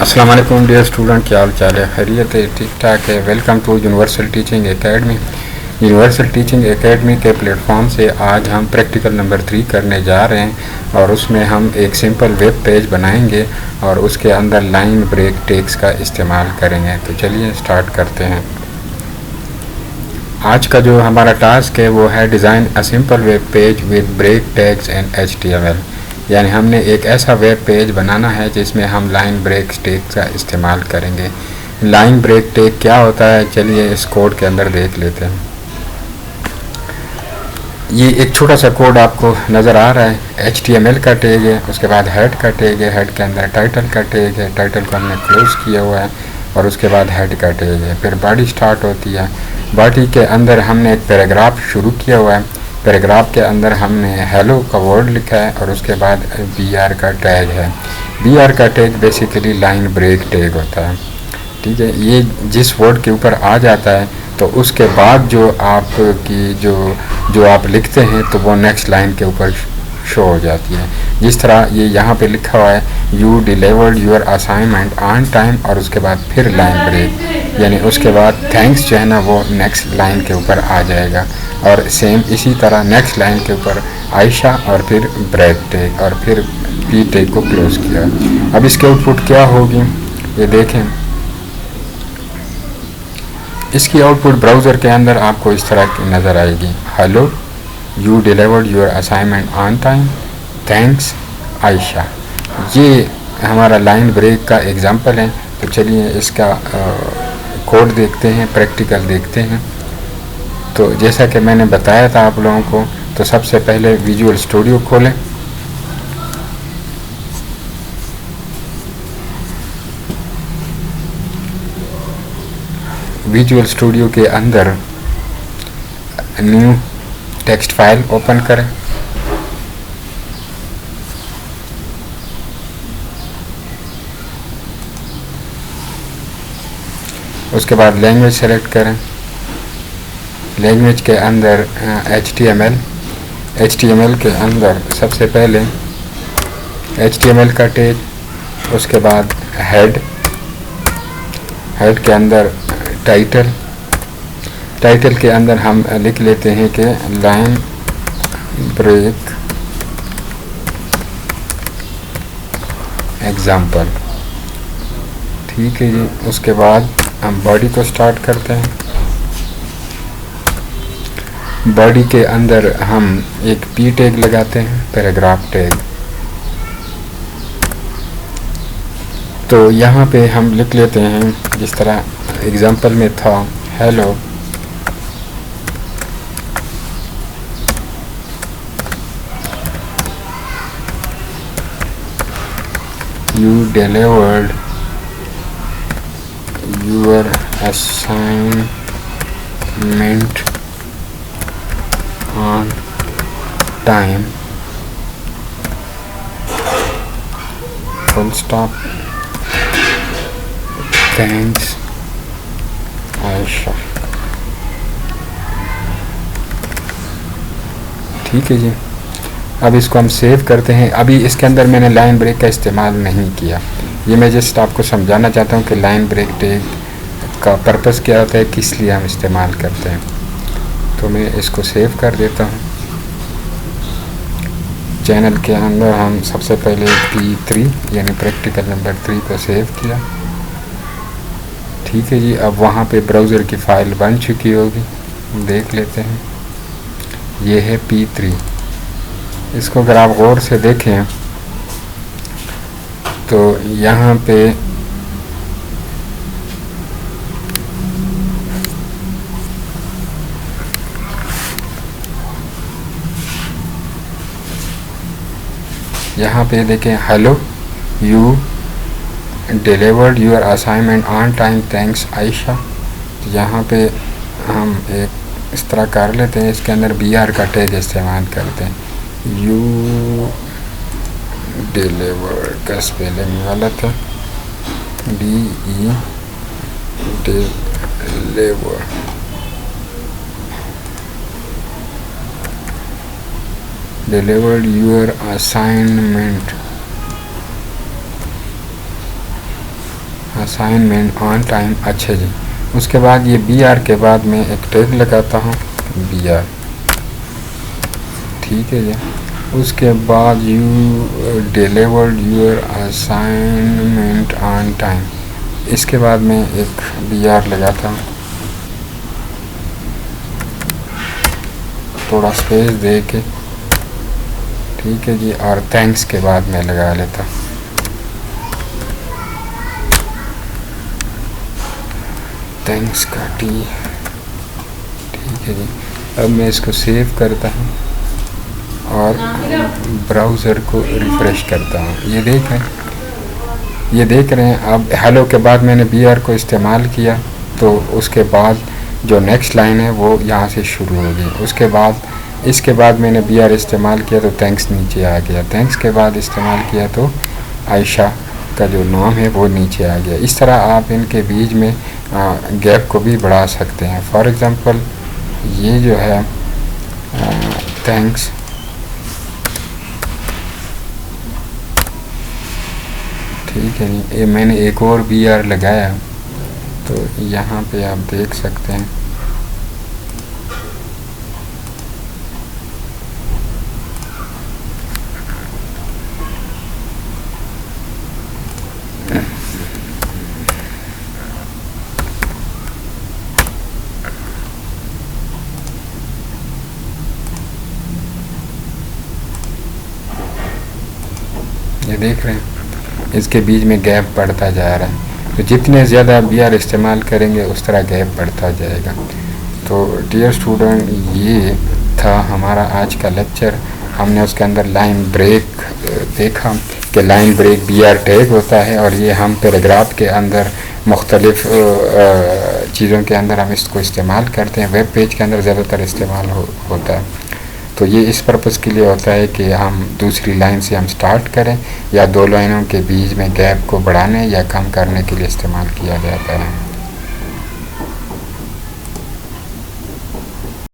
अस्सलाम वालेकुम dear student, क्या हाल चाल है? खैरियत है? ठीक ठाक है। Welcome to universal teaching academy. Universal teaching academy के प्लेटफॉर्म से आज हम प्रैक्टिकल नंबर 3 करने जा रहे हैं और उसमें हम एक सिंपल वेब पेज बनाएंगे और उसके अंदर लाइन ब्रेक टैग्स का इस्तेमाल करेंगे। तो चलिए स्टार्ट करते हैं। आज का जो हमारा टास्क है वो है design a simple web page with break tags and HTML। यानी हमने एक ऐसा वेब पेज बनाना है जिसमें हम लाइन ब्रेक टैग का इस्तेमाल करेंगे। लाइन ब्रेक टैग क्या होता है, चलिए इस कोड के अंदर देख लेते हैं। ये एक छोटा सा कोड आपको नज़र आ रहा है। HTML का टैग है, उसके बाद हेड का टैग है, हेड के अंदर टाइटल का टैग है, टाइटल को हमने क्लोज किया हुआ है और उसके बाद हेड का टैग है। फिर बॉडी स्टार्ट होती है। बॉडी के अंदर हमने एक पैराग्राफ शुरू किया हुआ है। पैराग्राफ के अंदर हमने हेलो का वर्ड लिखा है और उसके बाद BR का टैग है। BR का tag basically line break tag होता है। ठीक है, ये जिस वर्ड के ऊपर आ जाता है तो उसके बाद जो आपकी जो आप लिखते हैं तो वो नेक्स्ट लाइन के ऊपर शो हो जाती है। जिस तरह ये यहाँ पे लिखा हुआ है you delivered your assignment on time और उसके बाद फिर लाइन ब्रेक, यानी उसके बाद थैंक्स जो है ना वो नेक्स्ट लाइन के ऊपर आ जाएगा। और सेम इसी तरह नेक्स्ट लाइन के ऊपर आयशा और फिर ब्रेक टैग और फिर पी टैग को क्लोज किया। अब इसके आउटपुट क्या होगी ये देखें। इसकी आउटपुट ब्राउज़र के अंदर आपको इस तरह की नज़र आएगी। Hello, you delivered your assignment on time, thanks Ayesha. ये हमारा लाइन ब्रेक का एग्जांपल है। तो चलिए इसका कोड देखते हैं, प्रैक्टिकल देखते हैं। तो जैसा कि मैंने बताया था आप लोगों को, तो सबसे पहले विजुअल स्टूडियो खोलें। विजुअल स्टूडियो के अंदर न्यू टेक्स्ट फाइल ओपन करें। उसके बाद लैंग्वेज सेलेक्ट करें। लैंग्वेज के अंदर HTML के अंदर सबसे पहले HTML का टैग, उसके बाद हेड के अंदर टाइटल के अंदर हम लिख लेते हैं कि लाइन ब्रेक एग्जाम्पल। ठीक है जी। उसके बाद हम बॉडी को स्टार्ट करते हैं। बॉडी के अंदर हम एक पी टैग लगाते हैं, पैराग्राफ टैग। तो यहाँ पे हम लिख लेते हैं जिस तरह एग्जाम्पल में था, hello you delivered your assignment on time, full stop, thanks Ayesha. ठीक है जी। अब इसको हम सेव करते हैं। अभी इसके अंदर मैंने लाइन ब्रेक का इस्तेमाल नहीं किया। ये मैं जस्ट आपको समझाना चाहता हूँ कि लाइन ब्रेक टैग का पर्पस क्या होता है, किस लिए हम इस्तेमाल करते हैं। तो मैं इसको सेव कर देता हूँ। चैनल के अंदर हम सबसे पहले P3 यानी प्रैक्टिकल नंबर 3 को सेव किया। ठीक है जी। अब वहाँ पे ब्राउज़र की फ़ाइल बन चुकी होगी, देख लेते हैं। ये है P3। इसको अगर आप गौर से देखें तो यहाँ पे देखें, hello you delivered your assignment on time, thanks Ayesha. तो यहाँ पे हम एक इस तरह कर लेते हैं। इसके अंदर BR का टैग इस्तेमाल करते हैं। यू डिलीवर का स्पेलिंग गलत है, DE deliver. delivered your assignment assignment on time. अच्छा जी, उसके बाद ये बी आर के बाद मैं एक टैग लगाता हूँ बी आर, ठीक है जी। उसके बाद you delivered your assignment on time, इसके बाद मैं एक बी आर लगाता हूँ, थोड़ा स्पेस दे के, ठीक है जी। और थैंक्स के बाद मैं लगा लेता हूँ, थैंक्स का टी, ठीक है जी। अब मैं इसको सेव करता हूँ और ब्राउज़र को रिफ़्रेश करता हूँ। ये देख रहे हैं अब हेलो के बाद मैंने बी आर को इस्तेमाल किया, तो उसके बाद जो नेक्स्ट लाइन है वो यहाँ से शुरू होगी। उसके बाद इसके बाद मैंने बी आर इस्तेमाल किया तो थैंक्स नीचे आ गया, थैंक्स के बाद इस्तेमाल किया तो आयशा का जो नाम है वो नीचे आ गया। इस तरह आप इनके बीच में गैप को भी बढ़ा सकते हैं। फॉर एग्ज़ाम्पल ये जो है थैंक्स, ठीक है जी। ये मैंने एक और बी आर लगाया, तो यहाँ पे आप देख सकते हैं ये देख रहे हैं इसके बीच में गैप बढ़ता जा रहा है। तो जितने ज़्यादा बी आर इस्तेमाल करेंगे उस तरह गैप बढ़ता जाएगा। तो डियर स्टूडेंट, ये था हमारा आज का लेक्चर। हमने उसके अंदर लाइन ब्रेक देखा कि line break B R tag होता है, और ये हम पैराग्राफ के अंदर मुख्तलिफ़ चीज़ों के अंदर हम इसको इस्तेमाल करते हैं। वेब पेज के अंदर ज़्यादातर इस्तेमाल होता है। तो ये इस पर्पज़ के लिए होता है कि हम दूसरी लाइन से हम स्टार्ट करें, या दो लाइनों के बीच में गैप को बढ़ाने या कम करने के लिए इस्तेमाल किया जाता है।